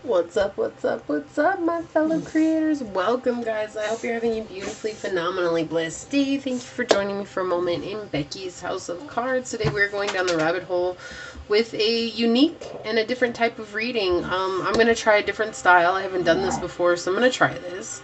What's up, my fellow creators? Welcome, guys. I hope you're having a beautifully, phenomenally blessed day. Thank you for joining me for a moment in Becky's House of Cards. Today we're going down the rabbit hole with a unique and a different type of reading. I'm going to try a different style. I haven't done this before, so I'm going to try this.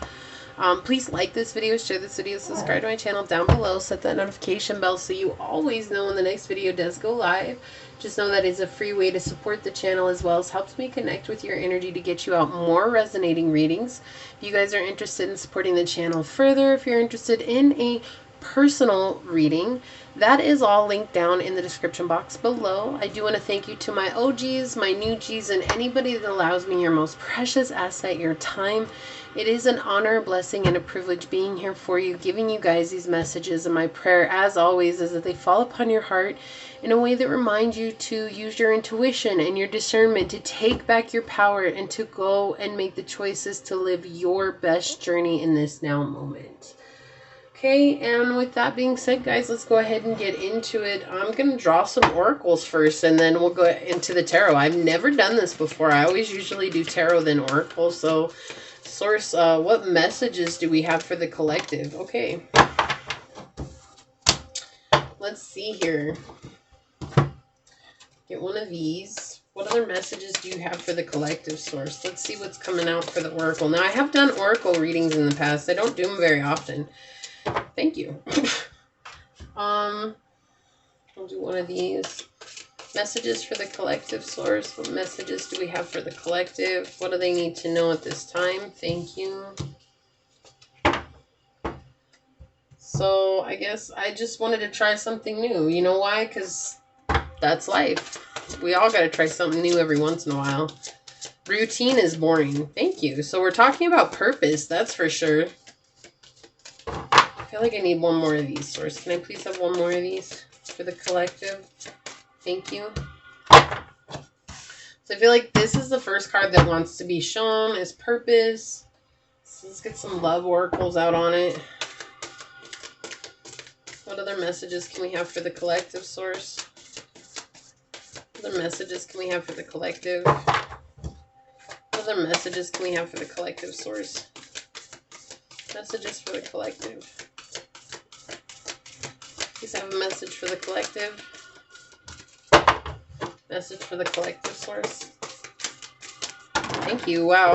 Please like this video, share this video, subscribe to my channel down below, set that notification bell so you always know when the next video does go live. Just know that it's a free way to support the channel, as well as helps me connect with your energy to get you out more resonating readings. If you guys are interested in supporting the channel further, if you're interested in a personal reading, that is all linked down in the description box below. I do want to thank you to my OGs, my new Gs, and anybody that allows me your most precious asset, your time. It is an honor, a blessing, and a privilege being here for you, giving you guys these messages. And my prayer, as always, is that they fall upon your heart in a way that reminds you to use your intuition and your discernment to take back your power and to go and make the choices to live your best journey in this now moment. Okay, and with that being said, guys, let's go ahead and get into it. I'm going to draw some oracles first, and then we'll go into the tarot. I've never done this before. I always usually do tarot, then oracle. So, source, what messages do we have for the collective? Okay. Let's see here. Get one of these. What other messages do you have for the collective, source? Let's see what's coming out for the oracle. Now, I have done oracle readings in the past. I don't do them very often. Thank you. I'll do one of these. Messages for the collective, source. What messages do we have for the collective? What do they need to know at this time? Thank you. So I guess I just wanted to try something new. You know why? Because that's life. We all got to try something new every once in a while. Routine is boring. Thank you. So we're talking about purpose. That's for sure. I feel like I need one more of these, source. Can I please have one more of these for the collective? Thank you. So I feel like this is the first card that wants to be shown as purpose. So let's get some love oracles out on it. What other messages can we have for the collective, source? What other messages can we have for the collective? What other messages can we have for the collective, source? Messages for the collective. Please have a message for the collective. Message for the collective, source. Thank you. Wow.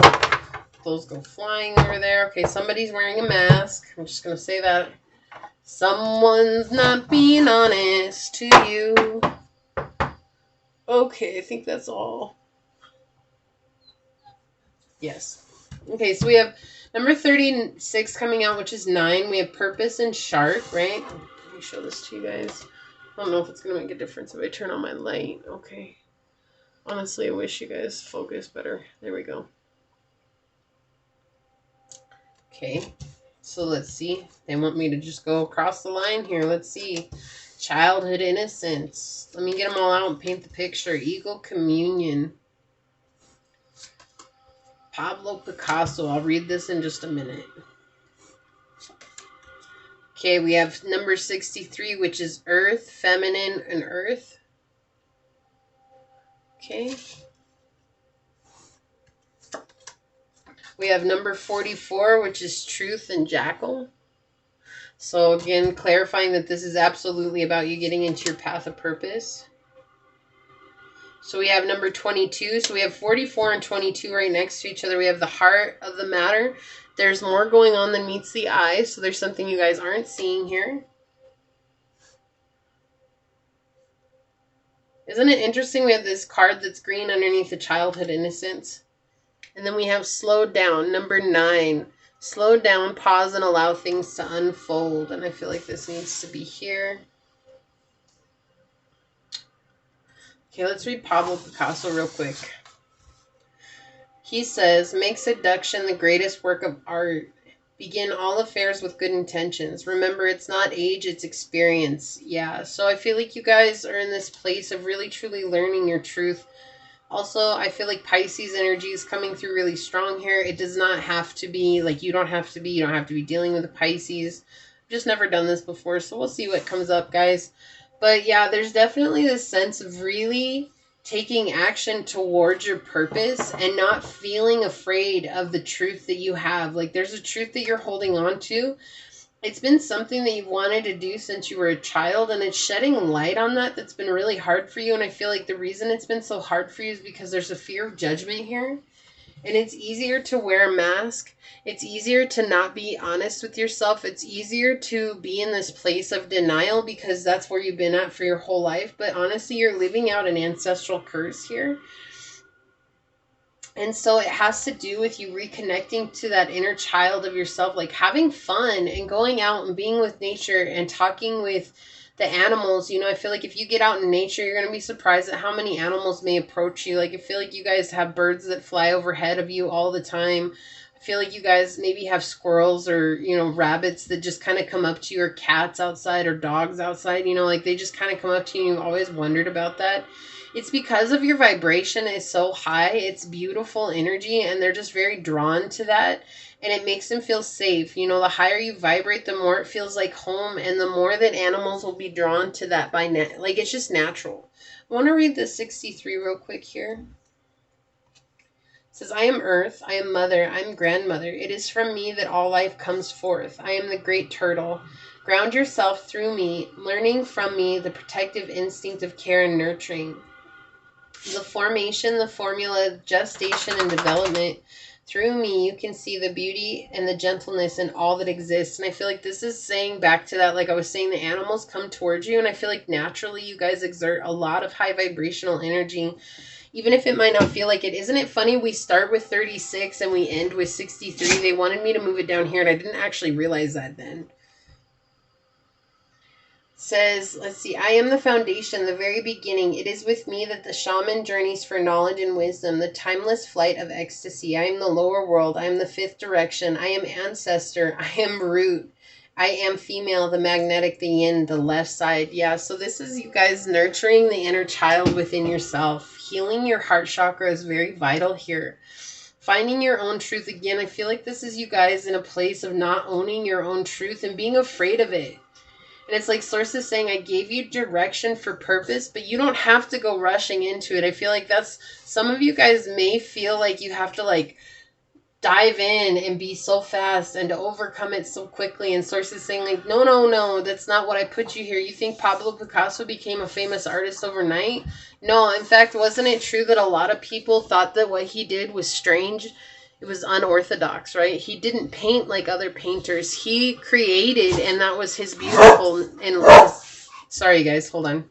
Those go flying over there. Okay, somebody's wearing a mask. I'm just going to say that. Someone's not being honest to you. Okay, I think that's all. Yes. Okay, so we have number 36 coming out, which is 9. We have purpose and shark, right? Let me show this to you guys. I don't know if it's going to make a difference if I turn on my light. Okay. Honestly, I wish you guys focus better. There we go. Okay. So let's see. They want me to just go across the line here. Let's see. Childhood innocence. Let me get them all out and paint the picture. Eagle communion. Pablo Picasso. I'll read this in just a minute. Okay, we have number 63, which is earth, feminine, and earth. Okay. We have number 44, which is truth and jackal. So again, clarifying that this is absolutely about you getting into your path of purpose. So we have number 22. So we have 44 and 22 right next to each other. We have the heart of the matter. There's more going on than meets the eye. So there's something you guys aren't seeing here. Isn't it interesting? We have this card that's green underneath the childhood innocence. And then we have slowed down, number 9. Slow down, pause, and allow things to unfold. And I feel like this needs to be here. Okay, let's read Pablo Picasso real quick. He says, make seduction the greatest work of art. Begin all affairs with good intentions. Remember, it's not age, it's experience. Yeah, so I feel like you guys are in this place of really truly learning your truth. Also, I feel like Pisces energy is coming through really strong here. It does not have to be, like, you don't have to be dealing with a Pisces. I've just never done this before, so we'll see what comes up, guys. But yeah, there's definitely this sense of really taking action towards your purpose and not feeling afraid of the truth that you have. Like there's a truth that you're holding on to. It's been something that you've wanted to do since you were a child, and it's shedding light on that that's been really hard for you. And I feel like the reason it's been so hard for you is because there's a fear of judgment here. And it's easier to wear a mask. It's easier to not be honest with yourself. It's easier to be in this place of denial because that's where you've been at for your whole life. But honestly, you're living out an ancestral curse here. And so it has to do with you reconnecting to that inner child of yourself, like having fun and going out and being with nature and talking with the animals. You know, I feel like if you get out in nature, you're going to be surprised at how many animals may approach you. Like I feel like you guys have birds that fly overhead of you all the time. I feel like you guys maybe have squirrels or, you know, rabbits that just kind of come up to you, or cats outside or dogs outside, you know, like they just kind of come up to you. You've always wondered about that. It's because of your vibration is so high. It's beautiful energy, and they're just very drawn to that. And it makes them feel safe. You know, the higher you vibrate, the more it feels like home, and the more that animals will be drawn to that by like it's just natural. I want to read the 63 real quick here. It says, I am earth, I am mother, I am grandmother. It is from me that all life comes forth. I am the great turtle. Ground yourself through me, learning from me the protective instinct of care and nurturing. The formation, the formula, gestation, and development. Through me, you can see the beauty and the gentleness in all that exists. And I feel like this is saying back to that, like I was saying, the animals come towards you. And I feel like naturally you guys exert a lot of high vibrational energy, even if it might not feel like it. Isn't it funny? We start with 36 and we end with 63. They wanted me to move it down here, and I didn't actually realize that then. Says, let's see, I am the foundation, the very beginning. It is with me that the shaman journeys for knowledge and wisdom, the timeless flight of ecstasy. I am the lower world. I am the fifth direction. I am ancestor. I am root. I am female, the magnetic, the yin, the left side. Yeah, so this is you guys nurturing the inner child within yourself. Healing your heart chakra is very vital here. Finding your own truth. Again, I feel like this is you guys in a place of not owning your own truth and being afraid of it. And it's like Source is saying, I gave you direction for purpose, but you don't have to go rushing into it. I feel like that's, some of you guys may feel like you have to like dive in and be so fast and to overcome it so quickly. And Source is saying like, no, no, no, that's not what I put you here. You think Pablo Picasso became a famous artist overnight? No, in fact, wasn't it true that a lot of people thought that what he did was strange? It was unorthodox, right? He didn't paint like other painters. He created, and that was his beautiful and sorry guys, hold on.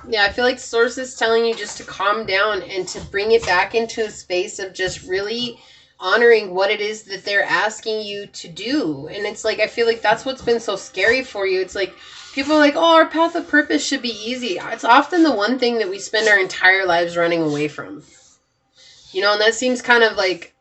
Yeah, I feel like Source is telling you just to calm down and to bring it back into a space of just really honoring what it is that they're asking you to do. And it's like, I feel like that's what's been so scary for you. It's like, people are like, oh, our path of purpose should be easy. It's often the one thing that we spend our entire lives running away from. You know, and that seems kind of like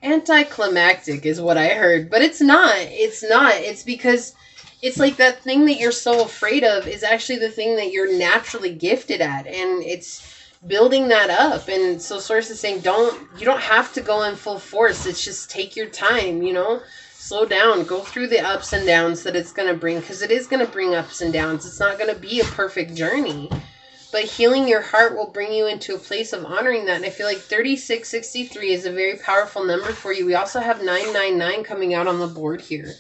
anticlimactic is what I heard. But it's not. It's not. It's because it's like that thing that you're so afraid of is actually the thing that you're naturally gifted at. And it's building that up. And so Source is saying, you don't have to go in full force. It's just take your time, you know. Slow down, go through the ups and downs that it's going to bring, because it is going to bring ups and downs. It's not going to be a perfect journey, but healing your heart will bring you into a place of honoring that. And I feel like 3663 is a very powerful number for you. We also have 999 coming out on the board here.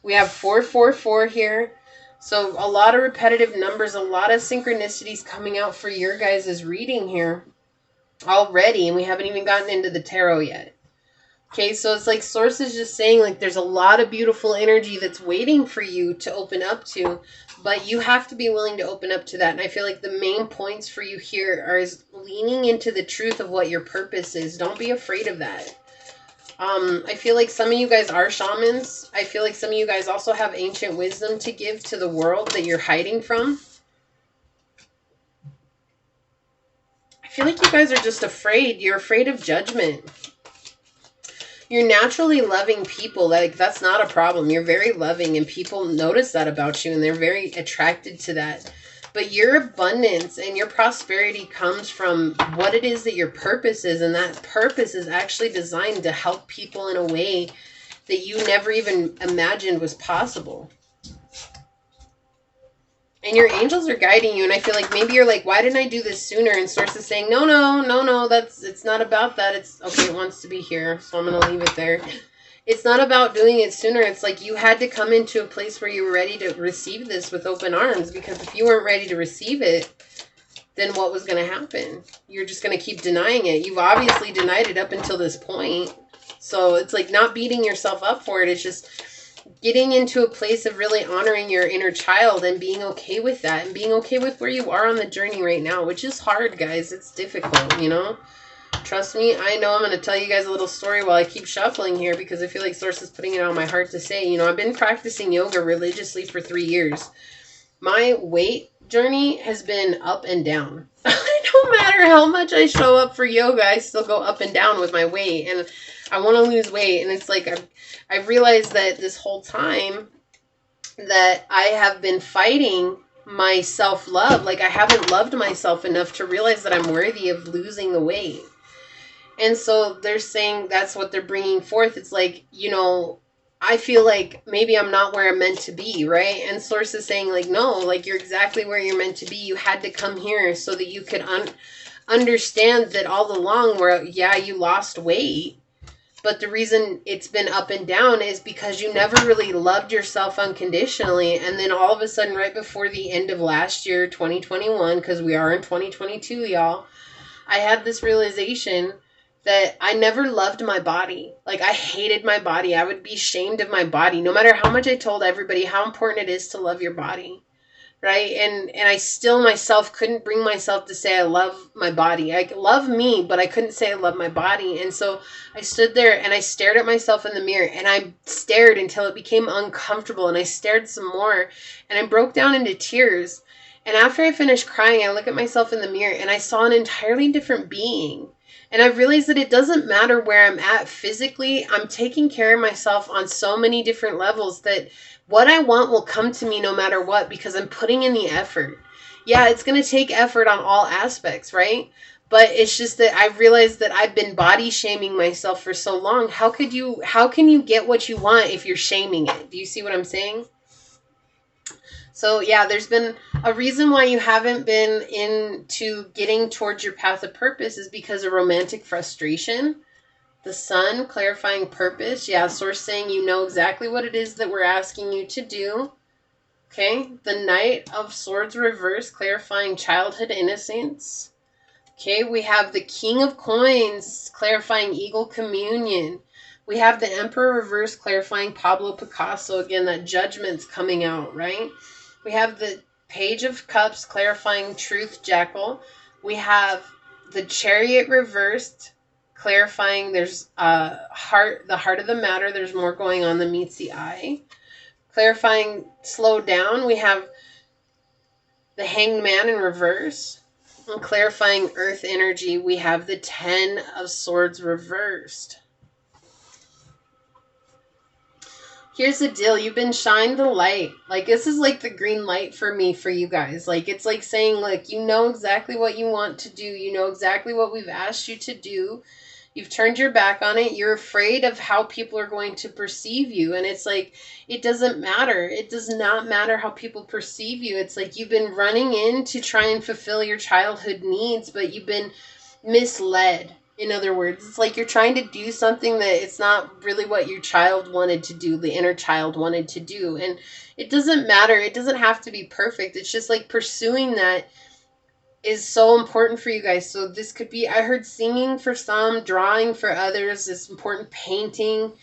We have 444 here. So a lot of repetitive numbers, a lot of synchronicities coming out for your guys' reading here already. And we haven't even gotten into the tarot yet. Okay, so it's like Source is just saying like there's a lot of beautiful energy that's waiting for you to open up to, but you have to be willing to open up to that. And I feel like the main points for you here are leaning into the truth of what your purpose is. Don't be afraid of that. I feel like some of you guys are shamans. I feel like some of you guys also have ancient wisdom to give to the world that you're hiding from. I feel like you guys are just afraid. You're afraid of judgment. You're naturally loving people. Like, that's not a problem. You're very loving, and people notice that about you, and they're very attracted to that. But your abundance and your prosperity comes from what it is that your purpose is, and that purpose is actually designed to help people in a way that you never even imagined was possible. And your angels are guiding you. And I feel like maybe you're like, why didn't I do this sooner? And Source is saying, no, it's not about that. It's okay. It wants to be here. So I'm going to leave it there. It's not about doing it sooner. It's like you had to come into a place where you were ready to receive this with open arms. Because if you weren't ready to receive it, then what was going to happen? You're just going to keep denying it. You've obviously denied it up until this point. So it's like not beating yourself up for it. It's just getting into a place of really honoring your inner child and being okay with that. And being okay with where you are on the journey right now. Which is hard, guys. It's difficult, you know? Trust me, I know. I'm going to tell you guys a little story while I keep shuffling here because I feel like Source is putting it on my heart to say. You know, I've been practicing yoga religiously for 3 years. My weight journey has been up and down. No matter how much I show up for yoga, I still go up and down with my weight. And I want to lose weight. And it's like I've realized that this whole time that I have been fighting my self-love. Like I haven't loved myself enough to realize that I'm worthy of losing the weight. And so they're saying that's what they're bringing forth. It's like, you know, I feel like maybe I'm not where I'm meant to be, right? And Source is saying like, no, like you're exactly where you're meant to be. You had to come here so that you could understand that all along where, yeah, you lost weight. But the reason it's been up and down is because you never really loved yourself unconditionally. And then all of a sudden, right before the end of last year, 2021, because we are in 2022, y'all, I had this realization that I never loved my body. Like I hated my body. I would be ashamed of my body, no matter how much I told everybody how important it is to love your body. Right. And I still myself couldn't bring myself to say I love my body. I love me, but I couldn't say I love my body. And so I stood there and I stared at myself in the mirror and I stared until it became uncomfortable. And I stared some more and I broke down into tears. And after I finished crying, I look at myself in the mirror and I saw an entirely different being. And I realized that it doesn't matter where I'm at physically. I'm taking care of myself on so many different levels that what I want will come to me no matter what because I'm putting in the effort. Yeah, it's going to take effort on all aspects, right? But it's just that I realized that I've been body shaming myself for so long. How can you get what you want if you're shaming it? Do you see what I'm saying? So yeah, there's been a reason why you haven't been into getting towards your path of purpose is because of romantic frustration. The Sun, clarifying purpose. Yeah, Source saying you know exactly what it is that we're asking you to do. Okay, the Knight of Swords reverse, clarifying childhood innocence. Okay, we have the King of Coins, clarifying Eagle Communion. We have the Emperor reverse, clarifying Pablo Picasso. Again, that judgment's coming out, right? We have the Page of Cups, clarifying Truth Jackal. We have the Chariot reversed, clarifying there's the heart of the matter. There's more going on than meets the eye. Clarifying slow down. We have the Hanged Man in reverse. And clarifying earth energy, we have the 10 of Swords reversed. Here's the deal. You've been shined the light. Like, this is like the green light for me, for you guys. Like, it's like saying, like, you know exactly what you want to do. You know exactly what we've asked you to do. You've turned your back on it. You're afraid of how people are going to perceive you. And it's like, it doesn't matter. It does not matter how people perceive you. It's like you've been running in to try and fulfill your childhood needs, but you've been misled. In other words, it's like you're trying to do something that it's not really what your child wanted to do, the inner child wanted to do. And it doesn't matter. It doesn't have to be perfect. It's just like pursuing that is so important for you guys. So this could be, I heard singing for some, drawing for others, this important painting.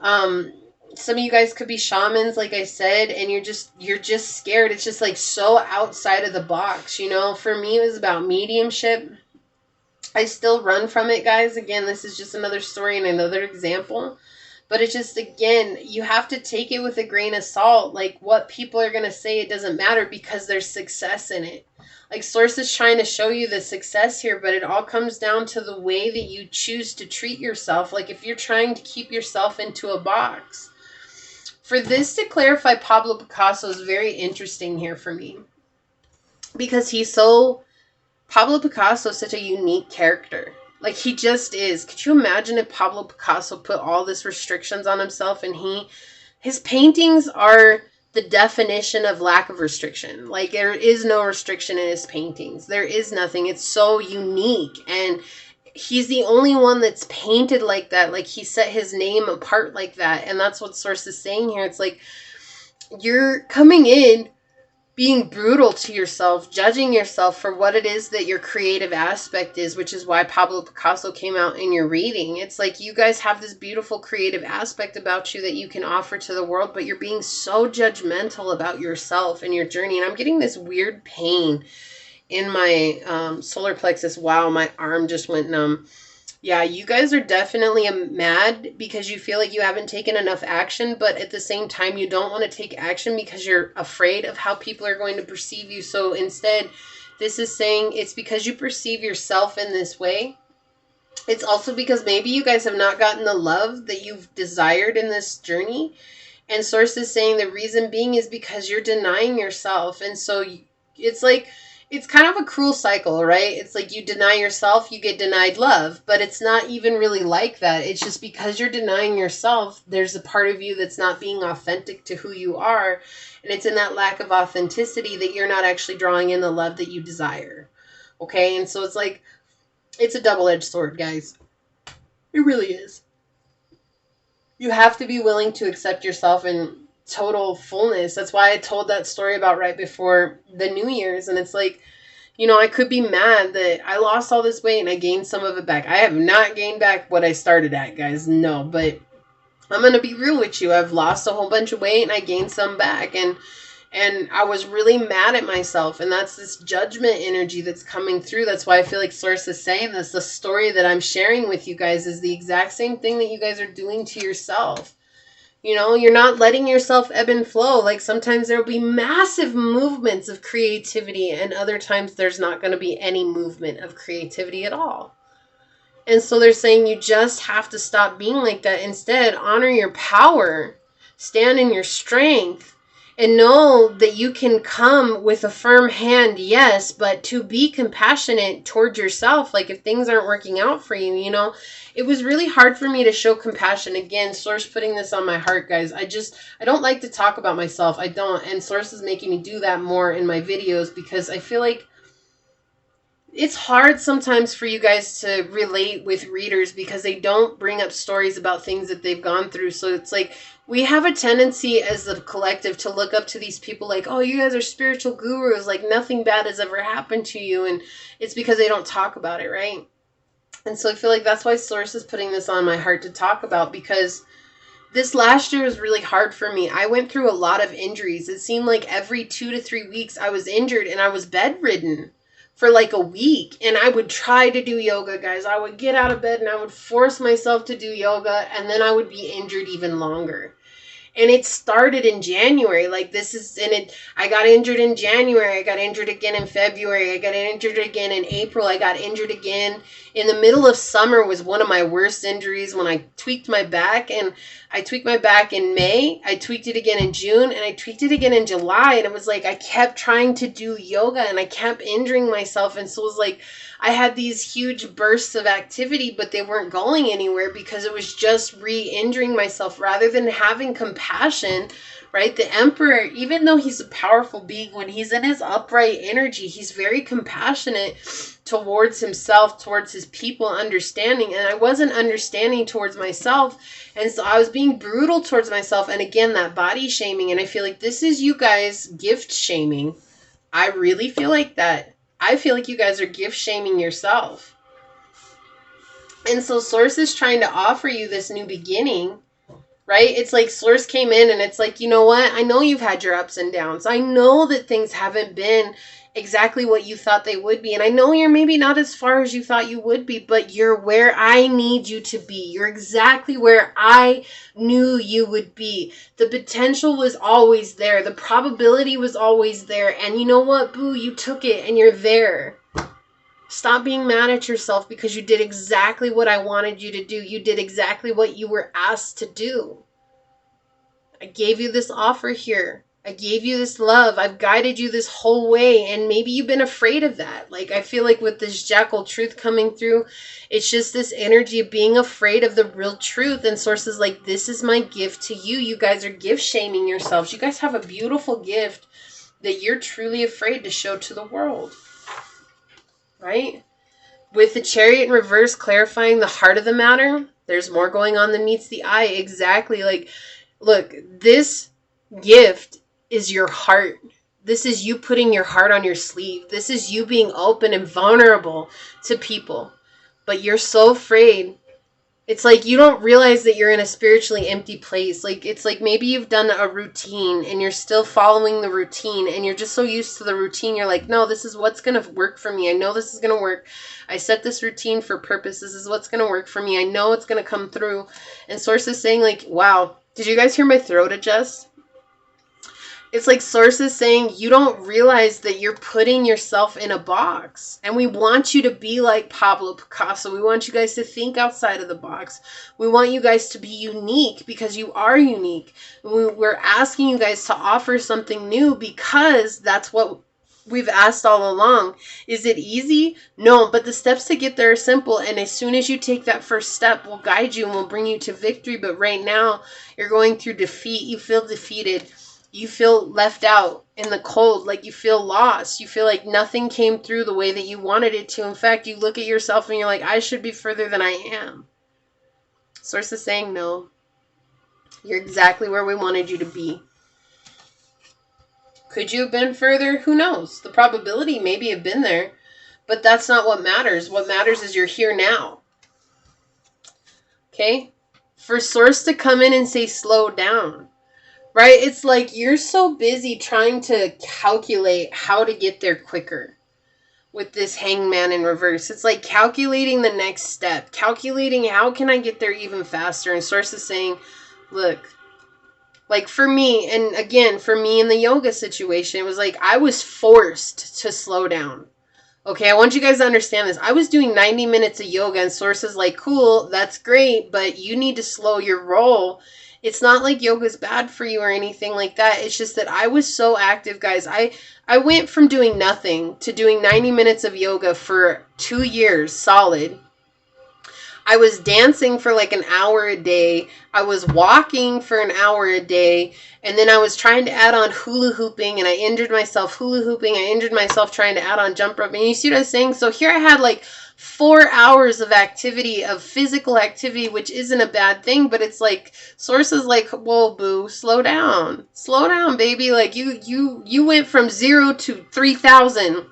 Some of you guys could be shamans, like I said, and you're just scared. It's just like so outside of the box, you know. For me, it was about mediumship. I still run from it, guys. Again, this is just another story and another example. But it's just, again, you have to take it with a grain of salt. Like, what people are going to say, it doesn't matter because there's success in it. Like, Source is trying to show you the success here, but it all comes down to the way that you choose to treat yourself. Like, if you're trying to keep yourself into a box. For this to clarify, Pablo Picasso is very interesting here for me. Because Pablo Picasso is such a unique character. Like, he just is. Could you imagine if Pablo Picasso put all this restrictions on himself and his paintings are the definition of lack of restriction. Like, there is no restriction in his paintings. There is nothing. It's so unique. And he's the only one that's painted like that. Like, he set his name apart like that. And that's what Source is saying here. It's like, you're coming in being brutal to yourself, judging yourself for what it is that your creative aspect is, which is why Pablo Picasso came out in your reading. It's like, you guys have this beautiful creative aspect about you that you can offer to the world, but you're being so judgmental about yourself and your journey. And I'm getting this weird pain in my solar plexus. Wow, my arm just went numb. Yeah, you guys are definitely mad because you feel like you haven't taken enough action, but at the same time, you don't want to take action because you're afraid of how people are going to perceive you. So instead, this is saying it's because you perceive yourself in this way. It's also because maybe you guys have not gotten the love that you've desired in this journey. And Source is saying the reason being is because you're denying yourself. And so it's like, it's kind of a cruel cycle, right? It's like, you deny yourself, you get denied love, but it's not even really like that. It's just because you're denying yourself, there's a part of you that's not being authentic to who you are. And it's in that lack of authenticity that you're not actually drawing in the love that you desire. Okay. And so it's like, it's a double-edged sword, guys. It really is. You have to be willing to accept yourself in total fullness. That's why I told that story about right before the New Year's. And it's like, you know, I could be mad that I lost all this weight and I gained some of it back. I have not gained back what I started at, guys. No, but I'm going to be real with you. I've lost a whole bunch of weight and I gained some back. And I was really mad at myself. And that's this judgment energy that's coming through. That's why I feel like Source is saying this. The story that I'm sharing with you guys is the exact same thing that you guys are doing to yourself. You know, you're not letting yourself ebb and flow. Like, sometimes there will be massive movements of creativity, and other times there's not going to be any movement of creativity at all. And so they're saying you just have to stop being like that. Instead, honor your power, stand in your strength, and know that you can come with a firm hand, yes, but to be compassionate towards yourself. Like, if things aren't working out for you, you know, it was really hard for me to show compassion. Again, Source putting this on my heart, guys. I don't like to talk about myself. I don't. And Source is making me do that more in my videos because I feel like it's hard sometimes for you guys to relate with readers because they don't bring up stories about things that they've gone through. So it's like, we have a tendency as a collective to look up to these people like, oh, you guys are spiritual gurus. Like, nothing bad has ever happened to you. And it's because they don't talk about it, right? And so I feel like that's why Source is putting this on my heart to talk about, because this last year was really hard for me. I went through a lot of injuries. It seemed like every 2 to 3 weeks I was injured and I was bedridden for like a week. And I would try to do yoga, guys. I would get out of bed and I would force myself to do yoga, and then I would be injured even longer. And it started in January. Like, this is, and I got injured in January. I got injured again in February. I got injured again in April. I got injured again in the middle of summer. Was one of my worst injuries when I tweaked my back. And I tweaked my back in May. I tweaked it again in June. And I tweaked it again in July. And it was like, I kept trying to do yoga and I kept injuring myself. And so it was like, I had these huge bursts of activity, but they weren't going anywhere because it was just re-injuring myself rather than having compassion, right? The Emperor, even though he's a powerful being, when he's in his upright energy, he's very compassionate towards himself, towards his people, understanding. And I wasn't understanding towards myself. And so I was being brutal towards myself. And again, that body shaming. And I feel like this is you guys gift shaming. I really feel like that. I feel like you guys are gift shaming yourself. And so Source is trying to offer you this new beginning, right? It's like Source came in and it's like, you know what? I know you've had your ups and downs. I know that things haven't been exactly what you thought they would be. And I know you're maybe not as far as you thought you would be, but you're where I need you to be. You're exactly where I knew you would be. The potential was always there. The probability was always there. And you know what, boo? You took it and you're there. Stop being mad at yourself because you did exactly what I wanted you to do. You did exactly what you were asked to do. I gave you this offer here. I gave you this love. I've guided you this whole way. And maybe you've been afraid of that. Like, I feel like with this jackal truth coming through, it's just this energy of being afraid of the real truth. And Source is like, this is my gift to you. You guys are gift shaming yourselves. You guys have a beautiful gift that you're truly afraid to show to the world. Right? With the Chariot in reverse clarifying the heart of the matter, there's more going on than meets the eye. Exactly. Like, look, this gift is your heart. This is you putting your heart on your sleeve. This is you being open and vulnerable to people. But you're so afraid. It's like you don't realize that you're in a spiritually empty place. Like, it's like maybe you've done a routine and you're still following the routine and you're just so used to the routine. You're like, no, this is what's going to work for me. I know this is going to work. I set this routine for purpose. This is what's going to work for me. I know it's going to come through. And Source is saying, like, wow, did you guys hear my throat adjust? It's like Source is saying you don't realize that you're putting yourself in a box. And we want you to be like Pablo Picasso. We want you guys to think outside of the box. We want you guys to be unique because you are unique. We're asking you guys to offer something new because that's what we've asked all along. Is it easy? No, but the steps to get there are simple. And as soon as you take that first step, we'll guide you and we'll bring you to victory. But right now, you're going through defeat. You feel defeated. You feel left out in the cold, like you feel lost. You feel like nothing came through the way that you wanted it to. In fact, you look at yourself and you're like, I should be further than I am. Source is saying, no, you're exactly where we wanted you to be. Could you have been further? Who knows? The probability maybe have been there, but that's not what matters. What matters is you're here now. Okay? For Source to come in and say, slow down. Right? It's like you're so busy trying to calculate how to get there quicker with this Hangman in reverse. It's like calculating the next step. Calculating how can I get there even faster? And Source is saying, look, like for me, and again, for me in the yoga situation, it was like I was forced to slow down. Okay, I want you guys to understand this. I was doing 90 minutes of yoga and Source is like, cool, that's great, but you need to slow your roll. It's not like yoga's bad for you or anything like that. It's just that I was so active, guys. I went from doing nothing to doing 90 minutes of yoga for 2 years solid. I was dancing for like an hour a day. I was walking for an hour a day. And then I was trying to add on hula hooping and I injured myself hula hooping. I injured myself trying to add on jump rope. And you see what I'm saying? So here I had like 4 hours of activity, of physical activity, which isn't a bad thing, but it's like Source is like, whoa, boo, slow down, baby. Like you went from 0 to 3,000.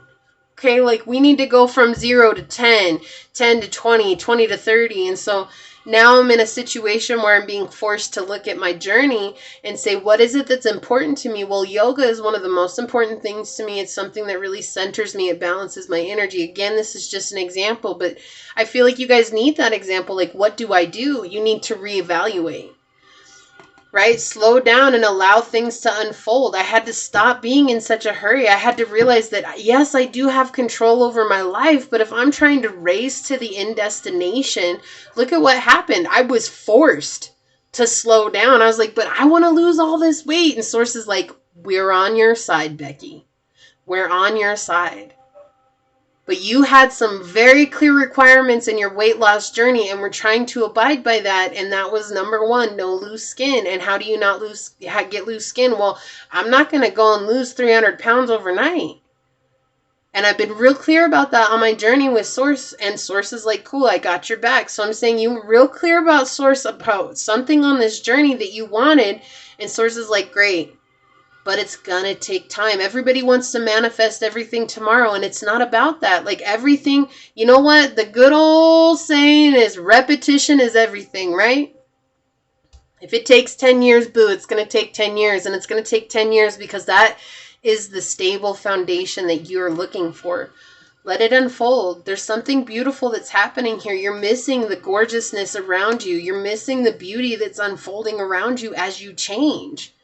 Okay, like we need to go from 0 to 10, 10 to 20, 20 to 30. And so now I'm in a situation where I'm being forced to look at my journey and say, what is it that's important to me? Well, yoga is one of the most important things to me. It's something that really centers me. It balances my energy. Again, this is just an example, but I feel like you guys need that example. Like, what do? You need to reevaluate. Right? Slow down and allow things to unfold. I had to stop being in such a hurry. I had to realize that, yes, I do have control over my life, but if I'm trying to race to the end destination, look at what happened. I was forced to slow down. I was like, but I want to lose all this weight. And Source is like, we're on your side, Becky. We're on your side. But you had some very clear requirements in your weight loss journey and we're trying to abide by that. And that was number 1, no loose skin. And how do you not get loose skin? Well, I'm not going to go and lose 300 pounds overnight. And I've been real clear about that on my journey with Source. And Source is like, cool, I got your back. So I'm saying you were real clear about Source about something on this journey that you wanted. And Source is like, great. But it's gonna take time. Everybody wants to manifest everything tomorrow, and it's not about that. Like everything, you know what? The good old saying is repetition is everything, right? If it takes 10 years, boo, it's gonna take 10 years, and it's gonna take 10 years because that is the stable foundation that you're looking for. Let it unfold. There's something beautiful that's happening here. You're missing the gorgeousness around you. You're missing the beauty that's unfolding around you as you change.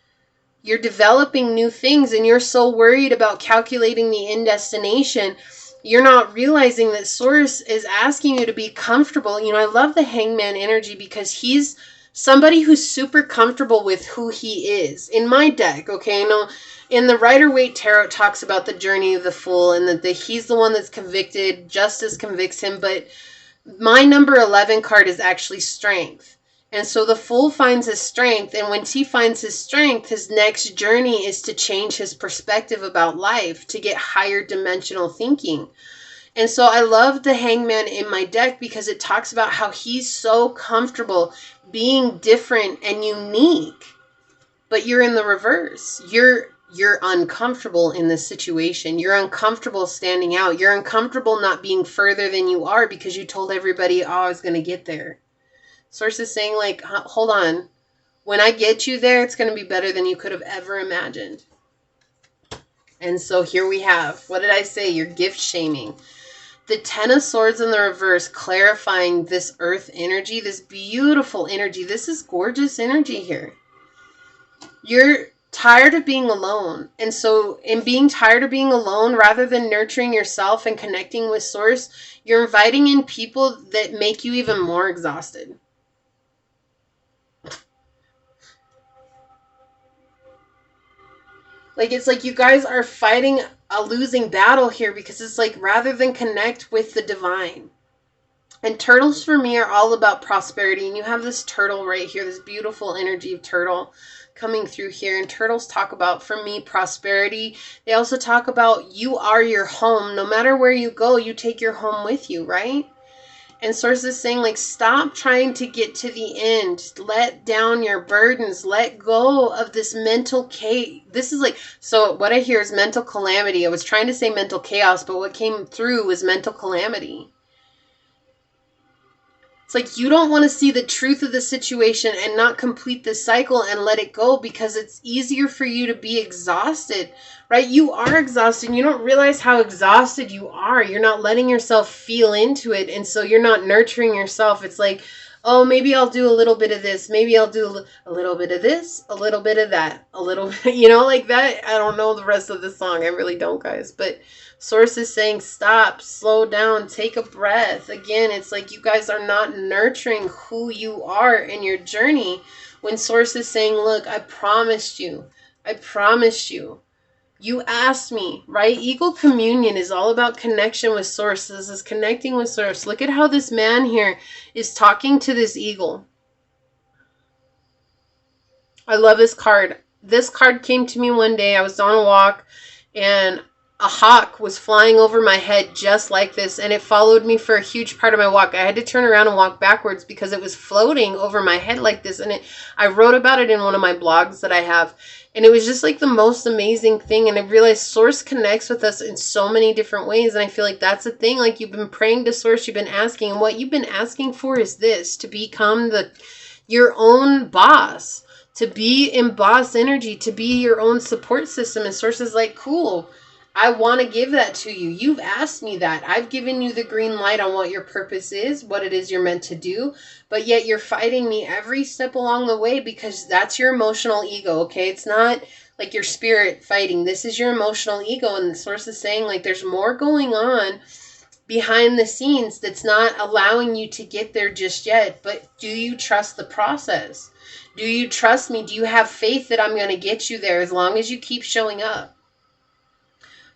You're developing new things and you're so worried about calculating the end destination. You're not realizing that Source is asking you to be comfortable. You know, I love the Hangman energy because he's Somebody who's super comfortable with who he is. In my deck, okay, no, in the Rider-Waite Tarot talks about the journey of the Fool and that he's the one that's convicted, justice convicts him, but my number 11 card is actually strength. And so the Fool finds his strength, and when he finds his strength, his next journey is to change his perspective about life, to get higher dimensional thinking. And so I love the Hangman in my deck because it talks about how he's so comfortable being different and unique. But you're in the reverse. You're uncomfortable in this situation. You're uncomfortable standing out. You're uncomfortable not being further than you are because you told everybody, oh, I was going to get there. Source is saying, like, hold on. When I get you there, it's going to be better than you could have ever imagined. And so here we have, what did I say? You're gift shaming. The Ten of Swords in the reverse, clarifying this earth energy, this beautiful energy. This is gorgeous energy here. You're tired of being alone. And so in being tired of being alone, rather than nurturing yourself and connecting with Source, you're inviting in people that make you even more exhausted. Like, it's like you guys are fighting a losing battle here because it's like rather than connect with the divine. And turtles for me are all about prosperity. And you have this turtle right here, this beautiful energy of turtle coming through here. And turtles talk about, for me, prosperity. They also talk about you are your home. No matter where you go, you take your home with you, right? And Source is saying, like, stop trying to get to the end. Let down your burdens. Let go of this mental chaos. This is like, so what I hear is mental calamity. I was trying to say mental chaos, but what came through was mental calamity. It's like you don't want to see the truth of the situation and not complete the cycle and let it go because it's easier for you to be exhausted, right? You are exhausted and you don't realize how exhausted you are. You're not letting yourself feel into it. And so you're not nurturing yourself. It's like, oh, maybe I'll do a little bit of this. Maybe I'll do a little bit of this, a little bit of that, a little bit, you know, like that. I don't know the rest of the song. I really don't, guys. But Source is saying, stop, slow down, take a breath. Again, it's like you guys are not nurturing who you are in your journey. When Source is saying, look, I promised you. I promised you. You asked me, right? Eagle communion is all about connection with Source. This is connecting with Source. Look at how this man here is talking to this eagle. I love this card. This card came to me one day. I was on a walk and a hawk was flying over my head just like this, and it followed me for a huge part of my walk. I had to turn around and walk backwards because it was floating over my head like this, and I wrote about it in one of my blogs that I have, and it was just like the most amazing thing. And I realized Source connects with us in so many different ways, and I feel like that's the thing. Like, you've been praying to Source, you've been asking, and what you've been asking for is this: to become your own boss, to be in boss energy, to be your own support system. And Source is like, cool, I want to give that to you. You've asked me that. I've given you the green light on what your purpose is, what it is you're meant to do, but yet you're fighting me every step along the way because that's your emotional ego, okay? It's not like your spirit fighting. This is your emotional ego, and the Source is saying, like, there's more going on behind the scenes that's not allowing you to get there just yet. But do you trust the process? Do you trust me? Do you have faith that I'm going to get you there as long as you keep showing up?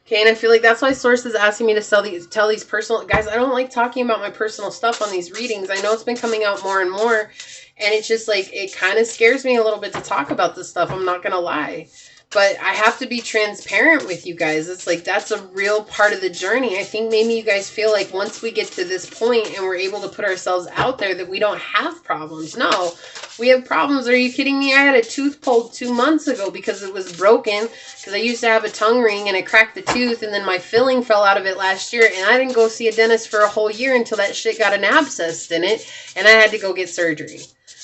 Okay, and I feel like that's why Source is asking me to tell these personal... Guys, I don't like talking about my personal stuff on these readings. I know it's been coming out more and more, and it's just like, it kind of scares me a little bit to talk about this stuff. I'm not going to lie. But I have to be transparent with you guys. It's like, that's a real part of the journey. I think maybe you guys feel like once we get to this point and we're able to put ourselves out there that we don't have problems. No, we have problems. Are you kidding me? I had a tooth pulled 2 months ago because it was broken. Because I used to have a tongue ring and I cracked the tooth, and then my filling fell out of it last year. And I didn't go see a dentist for a whole year until that shit got an abscess in it. And I had to go get surgery.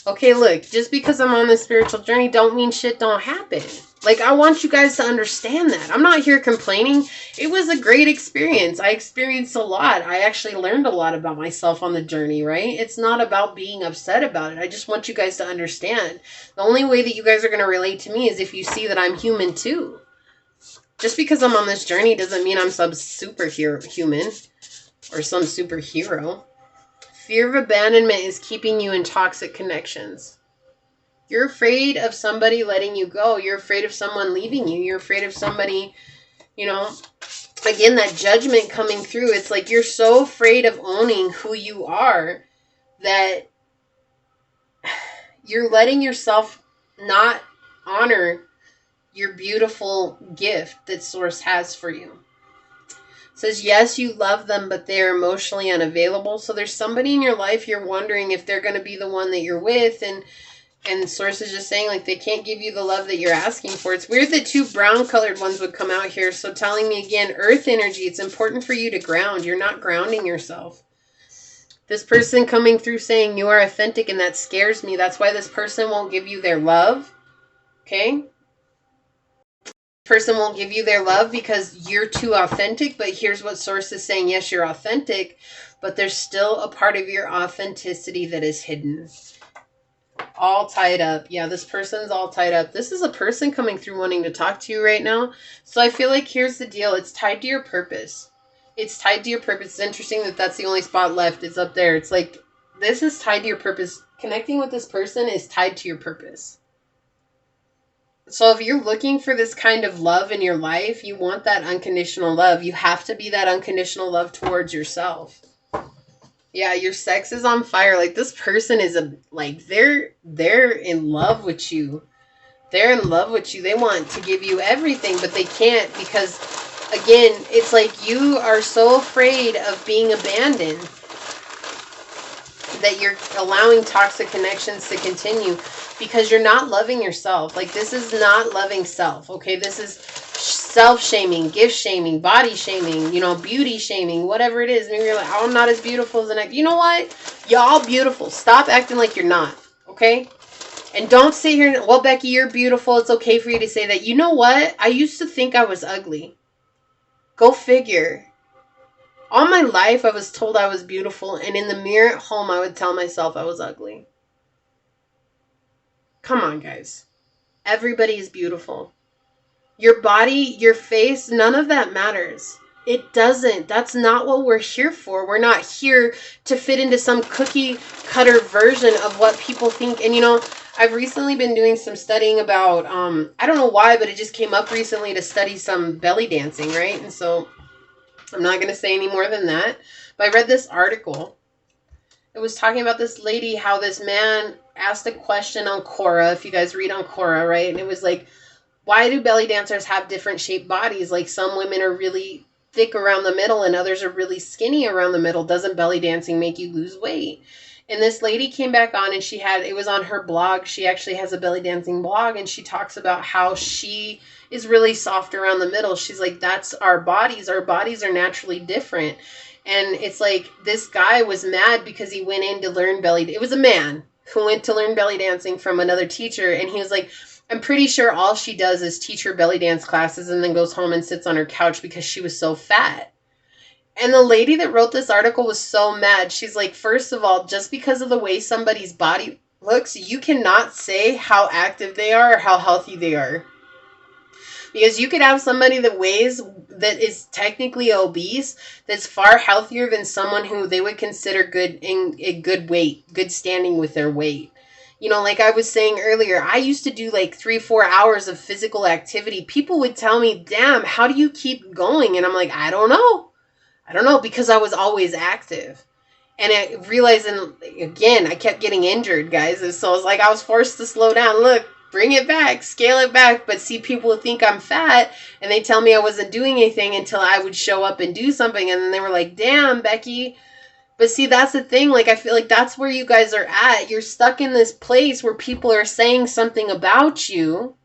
Okay, look, just because I'm on this spiritual journey don't mean shit don't happen. Like, I want you guys to understand that. I'm not here complaining. It was a great experience. I experienced a lot. I actually learned a lot about myself on the journey, right? It's not about being upset about it. I just want you guys to understand. The only way that you guys are going to relate to me is if you see that I'm human too. Just because I'm on this journey doesn't mean I'm some human or some superhero. Fear of abandonment is keeping you in toxic connections. You're afraid of somebody letting you go. You're afraid of someone leaving you. You're afraid of somebody, you know, again, that judgment coming through. It's like you're so afraid of owning who you are that you're letting yourself not honor your beautiful gift that Source has for you. It says, yes, you love them, but they're emotionally unavailable. So there's somebody in your life you're wondering if they're going to be the one that you're with, and Source is just saying, like, they can't give you the love that you're asking for. It's weird that two brown colored ones would come out here. So telling me again, earth energy, it's important for you to ground. You're not grounding yourself. This person coming through saying you are authentic, and that scares me. That's why this person won't give you their love. Okay? Person won't give you their love because you're too authentic. But here's what Source is saying. Yes, you're authentic, but there's still a part of your authenticity that is hidden. All tied up. Yeah, this person's all tied up. This is a person coming through wanting to talk to you right now. So I feel like here's the deal. It's tied to your purpose. It's tied to your purpose. It's interesting that that's the only spot left. It's up there. It's like, this is tied to your purpose. Connecting with this person is tied to your purpose. So if you're looking for this kind of love in your life, you want that unconditional love. You have to be that unconditional love towards yourself. Yeah, your sex is on fire. Like, this person is they're in love with you. They're in love with you. They want to give you everything, but they can't because, again, it's like you are so afraid of being abandoned that you're allowing toxic connections to continue because you're not loving yourself. Like, this is not loving self, okay? This is self-shaming, gift shaming, body shaming, you know, beauty shaming, whatever it is. And you're like, oh, I'm not as beautiful as the next. You know what? Y'all beautiful. Stop acting like you're not, okay? And don't sit here and, well, Becky, you're beautiful. It's okay for you to say that. You know what? I used to think I was ugly. Go figure. All my life, I was told I was beautiful. And in the mirror at home, I would tell myself I was ugly. Come on, guys. Everybody is beautiful. Your body, your face, none of that matters. It doesn't. That's not what we're here for. We're not here to fit into some cookie cutter version of what people think. And, you know, I've recently been doing some studying about, I don't know why, but it just came up recently to study some belly dancing, right? And so I'm not going to say any more than that. But I read this article. It was talking about this lady, how this man asked a question on Quora, if you guys read on Quora, right? And it was like, why do belly dancers have different shaped bodies? Like, some women are really thick around the middle and others are really skinny around the middle. Doesn't belly dancing make you lose weight? And this lady came back on and it was on her blog. She actually has a belly dancing blog, and she talks about how she is really soft around the middle. She's like, that's our bodies. Our bodies are naturally different. And it's like, this guy was mad because he went in to learn it was a man who went to learn belly dancing from another teacher. And he was like, I'm pretty sure all she does is teach her belly dance classes and then goes home and sits on her couch because she was so fat. And the lady that wrote this article was so mad. She's like, first of all, just because of the way somebody's body looks, you cannot say how active they are or how healthy they are. Because you could have somebody that is technically obese, that's far healthier than someone who they would consider good in a good weight, good standing with their weight. You know, like I was saying earlier, I used to do like 3-4 hours of physical activity. People would tell me, damn, how do you keep going? And I'm like, I don't know, because I was always active. And I realized, and again, I kept getting injured, guys. And so it's like I was forced to slow down. Look, bring it back, scale it back. But see, people would think I'm fat, and they tell me I wasn't doing anything until I would show up and do something. And then they were like, damn, Becky. But see, that's the thing. Like, I feel like that's where you guys are at. You're stuck in this place where people are saying something about you,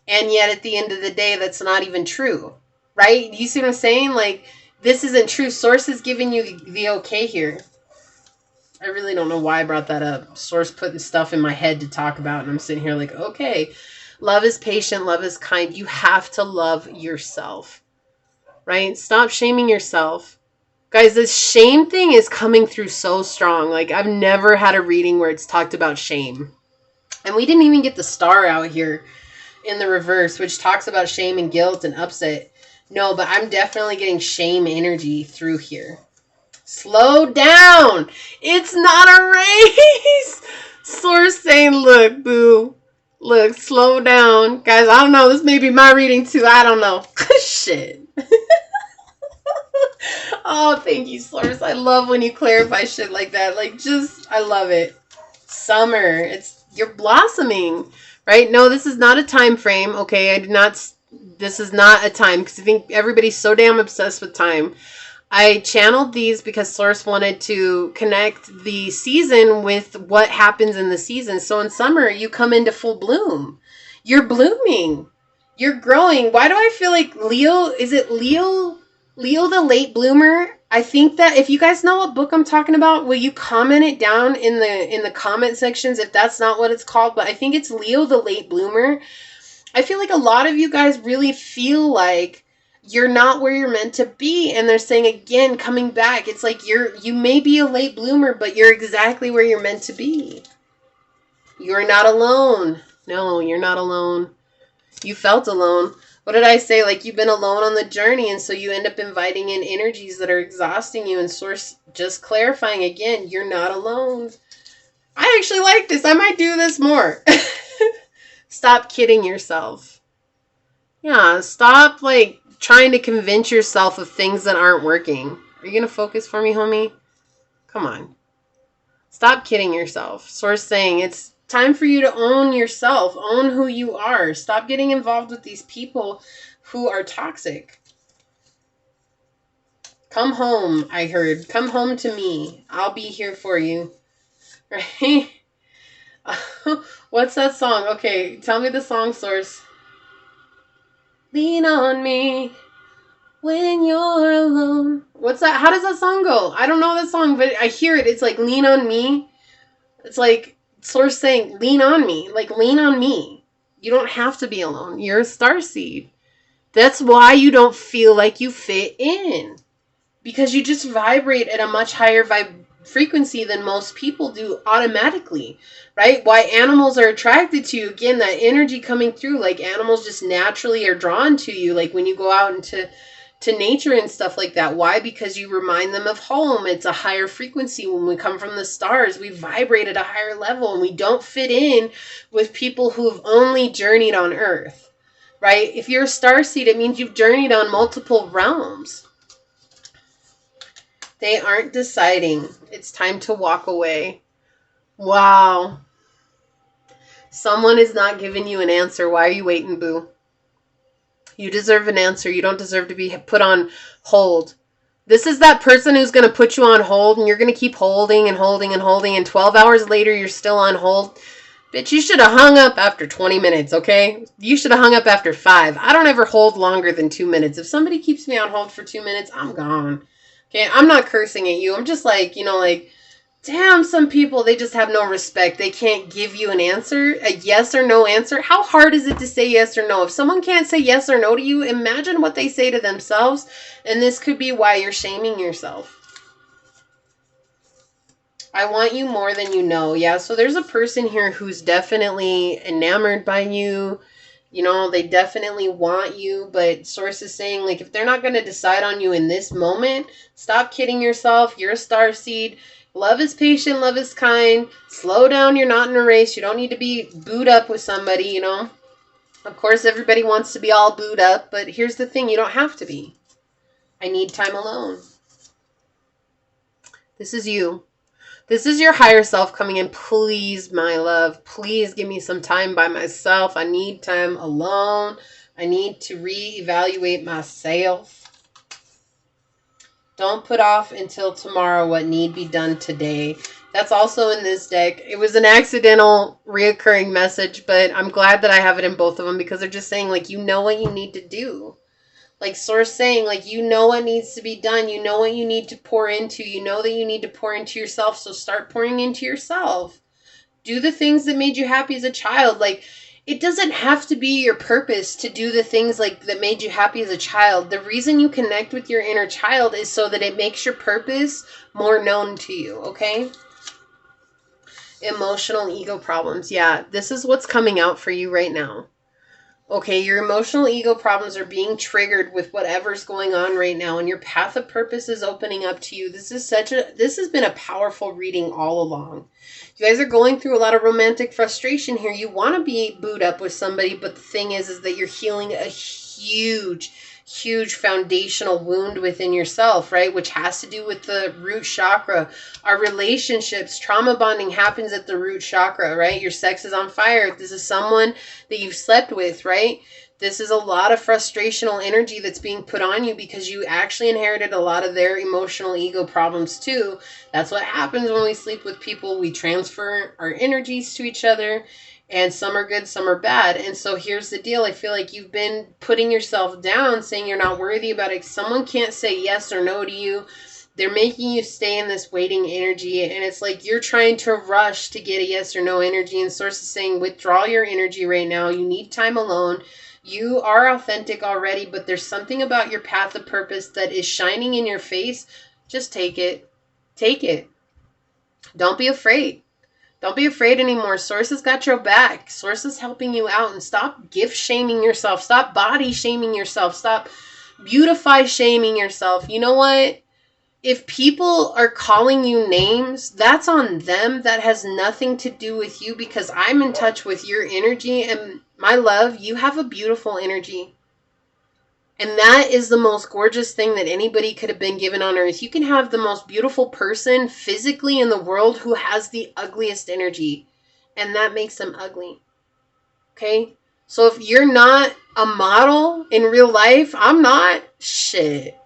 and yet at the end of the day, that's not even true, right? You see what I'm saying? Like, this isn't true. Source is giving you the okay here. I really don't know why I brought that up. Source putting stuff in my head to talk about, and I'm sitting here like, okay. Love is patient. Love is kind. You have to love yourself, right? Stop shaming yourself. Guys, this shame thing is coming through so strong. Like, I've never had a reading where it's talked about shame. And we didn't even get the star out here in the reverse, which talks about shame and guilt and upset. No, but I'm definitely getting shame energy through here. Slow down. It's not a race. Source saying, look, boo. Look, slow down. Guys, I don't know. This may be my reading too. I don't know. Shit. Oh, thank you, Source. I love when you clarify shit like that. Like, just, I love it. Summer. You're blossoming, right? No, this is not a time frame. Okay, this is not a time, because I think everybody's so damn obsessed with time. I channeled these because Source wanted to connect the season with what happens in the season. So in summer, you come into full bloom. You're blooming. You're growing. Why do I feel like Leo? Is it Leo? Leo the late bloomer? I think that if you guys know what book I'm talking about, will you comment it down in the comment sections if that's not what it's called? But I think it's Leo the late bloomer. I feel like a lot of you guys really feel like you're not where you're meant to be, and they're saying again, coming back, it's like you may be a late bloomer, but you're exactly where you're meant to be. You're not alone. No, you're not alone. You felt alone. What did I say? Like, you've been alone on the journey, and so you end up inviting in energies that are exhausting you, and Source just clarifying again, you're not alone. I actually like this. I might do this more. Stop kidding yourself. Yeah, stop like trying to convince yourself of things that aren't working. Are you going to focus for me, homie? Come on. Stop kidding yourself. Source saying it's time for you to own yourself. Own who you are. Stop getting involved with these people who are toxic. Come home, I heard. Come home to me. I'll be here for you. Right? What's that song? Okay, tell me the song, Source. Lean on me when you're alone. What's that? How does that song go? I don't know that song, but I hear it. It's like, lean on me. It's like Source saying, lean on me. Like, lean on me. You don't have to be alone. You're a starseed. That's why you don't feel like you fit in. Because you just vibrate at a much higher frequency than most people do automatically, right? Why animals are attracted to you, again, that energy coming through, like animals just naturally are drawn to you, like when you go out into nature and stuff like that. Why? Because you remind them of home. It's a higher frequency. When we come from the stars, we vibrate at a higher level, and we don't fit in with people who've only journeyed on Earth, right? If you're a starseed, it means you've journeyed on multiple realms. They aren't deciding. It's time to walk away. Wow. Someone is not giving you an answer. Why are you waiting, boo? You deserve an answer. You don't deserve to be put on hold. This is that person who's going to put you on hold, and you're going to keep holding and holding and holding, and 12 hours later, you're still on hold. Bitch, you should have hung up after 20 minutes, okay? You should have hung up after 5. I don't ever hold longer than 2 minutes. If somebody keeps me on hold for 2 minutes, I'm gone. Okay, I'm not cursing at you. I'm just like, like, damn, some people, they just have no respect. They can't give you an answer, a yes or no answer. How hard is it to say yes or no? If someone can't say yes or no to you, imagine what they say to themselves. And this could be why you're shaming yourself. I want you more than you know. Yeah, so there's a person here who's definitely enamored by you. They definitely want you, but Source is saying, like, if they're not going to decide on you in this moment, stop kidding yourself. You're a starseed. Love is patient. Love is kind. Slow down. You're not in a race. You don't need to be booed up with somebody, Of course, everybody wants to be all booed up, but here's the thing. You don't have to be. I need time alone. This is you. This is your higher self coming in. Please, my love, please give me some time by myself. I need time alone. I need to reevaluate myself. Don't put off until tomorrow what need be done today. That's also in this deck. It was an accidental reoccurring message, but I'm glad that I have it in both of them, because they're just saying, like, you know what you need to do. Like Source saying, like, you know what needs to be done. You know what you need to pour into. You know that you need to pour into yourself. So start pouring into yourself. Do the things that made you happy as a child. Like, it doesn't have to be your purpose to do the things like that made you happy as a child. The reason you connect with your inner child is so that it makes your purpose more known to you. Okay? Emotional ego problems. Yeah, this is what's coming out for you right now. Okay, your emotional ego problems are being triggered with whatever's going on right now, and your path of purpose is opening up to you. This has been a powerful reading all along. You guys are going through a lot of romantic frustration here. You want to be booed up with somebody, but the thing is that you're healing a huge foundational wound within yourself, right? Which has to do with the root chakra. Our relationships, trauma bonding happens at the root chakra, right? Your sex is on fire. This is someone that you've slept with, right? This is a lot of frustrational energy that's being put on you because you actually inherited a lot of their emotional ego problems too. That's what happens when we sleep with people. We transfer our energies to each other, and some are good, some are bad. And so here's the deal. I feel like you've been putting yourself down, saying you're not worthy about it. Someone can't say yes or no to you. They're making you stay in this waiting energy, and it's like you're trying to rush to get a yes or no energy, and Source is saying withdraw your energy right now. You need time alone. You are authentic already, but there's something about your path of purpose that is shining in your face. Just take it. Take it. Don't be afraid. Don't be afraid anymore. Source has got your back. Source is helping you out, and stop gift shaming yourself. Stop body shaming yourself. Stop beautify shaming yourself. You know what? If people are calling you names, that's on them. That has nothing to do with you, because I'm in touch with your energy, and my love, you have a beautiful energy. And that is the most gorgeous thing that anybody could have been given on earth. You can have the most beautiful person physically in the world who has the ugliest energy, and that makes them ugly. Okay? So if you're not a model in real life, I'm not. Shit.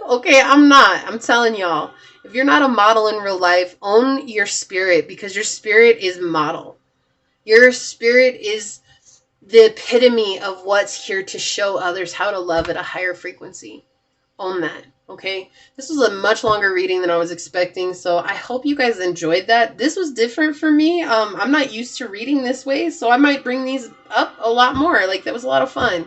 Okay, I'm not. I'm telling y'all. If you're not a model in real life, own your spirit, because your spirit is model. Your spirit is the epitome of what's here to show others how to love at a higher frequency. Own that, okay? This was a much longer reading than I was expecting, so I hope you guys enjoyed that. This was different for me. I'm not used to reading this way, so I might bring these up a lot more. Like, that was a lot of fun.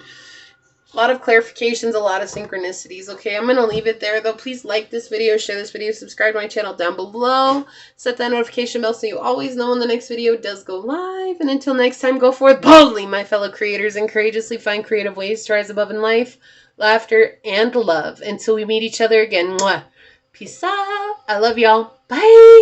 A lot of clarifications, a lot of synchronicities. Okay, I'm going to leave it there, though. Please like this video, share this video, subscribe to my channel down below. Set that notification bell so you always know when the next video does go live. And until next time, go forth boldly, my fellow creators, and courageously find creative ways to rise above in life, laughter, and love. Until we meet each other again. Mwah. Peace out. I love y'all. Bye.